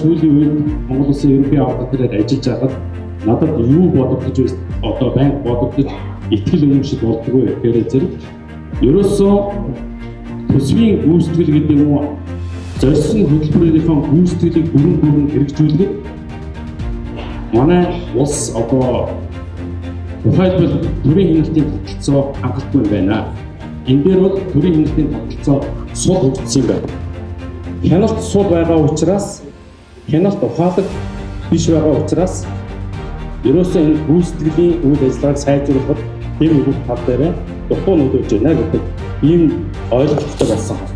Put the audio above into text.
сүүлийн үед Монгол Улсын ерөнхий авдагчдаар ажиллаж байгаад надад юу бодогдож байна? Одоо банк бодогдож итгэл үнэмшил болдгоо гэхээр зэрэг ерөөсөө төсвийн гүйцэтгэл гэдэг юм уу зорьсон хөтөлбөрийнхөө гүйцэтгэлийг бүрэн хэрэгжүүлэх манай улс одоо тухайлбал төрийн хяналтын тогтолцоо хангалтгүй байна. Энэ дээр бол төрийн хяналтын тогтолцоо сул хөгжсөн юм байна. Хяналт сул байгаа учраас хяналт ухаалаг биш байгаа учраас ерөөсөө энэ гүйцэтгэлийн үйл ажиллагааг сайжруулахад хэм өгөх тал дээр дутуу нөлөөлж байна гэдэг ийм ойлголттой болсон.